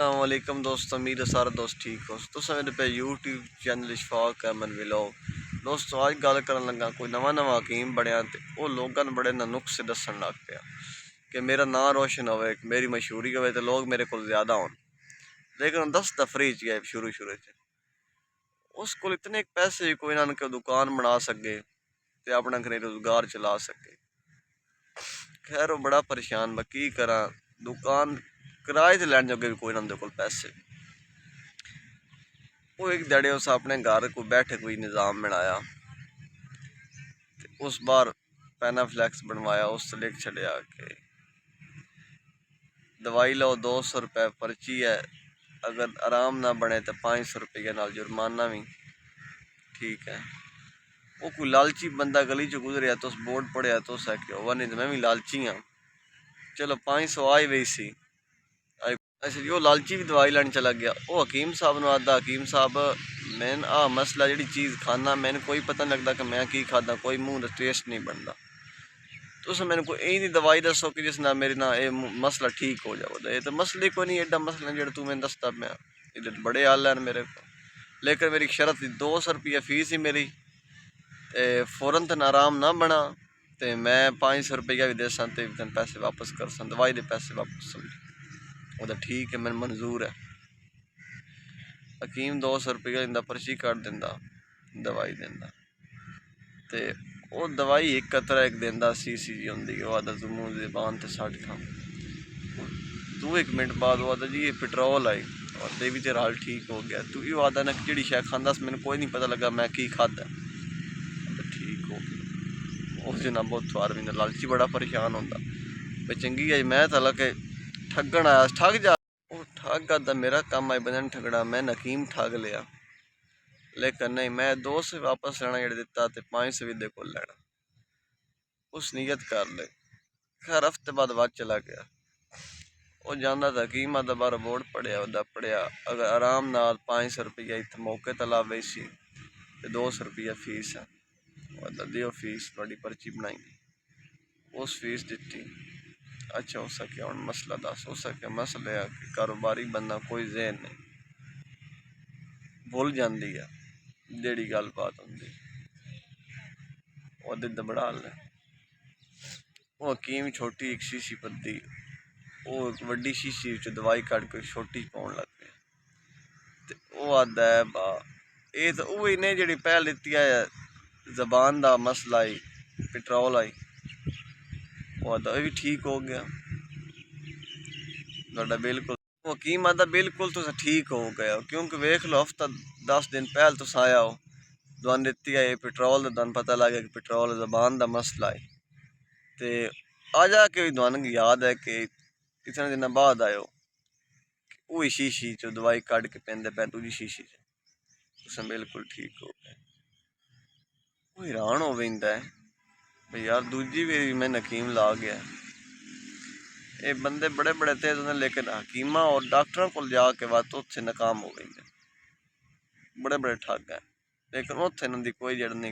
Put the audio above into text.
अस्सलामुअलैकुम दोस्तों, उम्मीद है सारे दोस्त ठीक हो। तुस मेरे पे YouTube channel Ishfaq Ahmed vlog दोस्तों अज गल कर लगा कोई नवा हकीम बनया तो वह लोगों ने बड़े नुस्खे दसन लग पिया कि मेरा नाम रोशन हो, मेरी मशहूरी हो तो लोग मेरे को ज़्यादा हो। लेकिन दसदा फ्री च गए शुरू उस को इतने पैसे कोई ना कोई दुकान बना सके तो अपना घरेलू रोजगार चला सके। खैर वो बड़ा परेशान मैं की करा, दुकान किराए से लैन जोगे भी कोई ना को पैसे। वो एक दड़े उस अपने घर को बैठे कोई निज़ाम बनाया, उस बार पैनाफ्लैक्स बनवाया, उस लिख छड़िया कि दवाई लो 200 रुपये पर्ची है, अगर आराम ना बने तो 500 रुपये नाल जुर्माना भी। ठीक है, वो कोई लालची बंदा गली चो गुजरिया तो उस बोर्ड पढ़िया तो उस कि वह नहीं तो मैं भी लालची हाँ, चलो 500 आई गई सी। अच्छा जी, वो लालची भी दवाई लैन चला गया। वो हकीम साहब ने आदा, हकीम साहब मैंने मसला जी चीज़ खाना मैंने कोई पता नहीं लगता कि मैं की खादा, कोई मुँह टेस्ट नहीं बनता। तो उस मैंने कोई यही दवाई दसो कि जिस ना मेरे ना ये मसला ठीक हो जाओ। ये तो मसले को नहीं एडा मसला जो तू मैंने दसता मैं, ये बड़े हाल है मेरे को। लेकिन मेरी शरत 200 रुपया फीस ही मेरी, फौरन तो आराम ना बना तो मैं 500 रुपया भी दे सन तो पैसे वापस कर सन, दवाई के पैसे वापस समझ। वो तो ठीक है, मैंने मंजूर है। हकीम 200 रुपया दिंदा, पर्ची कट दिंदा, दवाई दिंदा ते वो दवाई एक कतरा एक दिंदा सी जी होंगी। वो आदा तू मुँह ज़बान ते सट खा, तू एक मिनट बाद वो आदा जी ये पेट्रोल आई और दे भी तेरा हाल ठीक हो गया। तू ये आदा ना जी शै खादा मैंने कोई नहीं पता लगा मैं की खादा, ठीक हो गया। उस दिन बहुत थवार भी लालची बड़ा परेशान होंदा भाई चंगी है मैं तो के ठगन आया ठग जा। वो ठग आदा मेरा काम आई बंदे ठगड़ा, मैं हकीम ठग लिया। लेकिन नहीं, मैं 200 वापस लेना जेड़ा दिता तो 500 भी दे को लेना, उस नीयत कर ले। खैर हफ्ते बाद चला गया। वो जाना था हकीम आदा बार बोर्ड पढ़िया उदा पढ़िया, अगर आराम नाल 500 रुपया इतने मौके तो लावे सी तो 200 रुपया फीस है। वो दियो फीस थोड़ी पर्ची बनाएंगी, उस फीस दी। अच्छा हो सके हम मसला दस हो सके मसले है कि कारोबारी बंदा कोई जहन नहीं भुल जाती है जेड़ी गल बात होंगी वो दबड़ा है। वो हकीम छोटी एक शीशी पद्दी, वो एक वड्डी शीशी दवाई कट के छोटी पाउन लग पे। वो आदा है बा ये तो वो इन्हें जी पहल दी है जबान का मसला आई पेट्रोल आई, वो आदा भी ठीक हो गया बिल्कुल। हकीम आदा बिल्कुल तुस ठीक हो गए हो, क्योंकि वेख लो हफ्ता 10 दिन पहल तुस आया हो, दवान दी है पेट्रोल का तुम पता लग गया कि पेट्रोल जबान का मसला है। तो आज आके भी दवान याद है कि कितने दिन बाद आयो वो शीशी चो दवाई कट के पेंदे पै दूजी शीशी तुम बिल्कुल ठीक हो गए। वो हैरान हो जाता है भाई यार दूजी भी मैं हकीम ला गया। ये बंदे बड़े बड़े तेज होंगे लेकिन हकीमा और डॉक्टरों को जाके बात उत्थे नाकाम हो गई, बड़े बड़े ठग हैं। लेकिन उत्थे इन्हों कोई जड़ नहीं।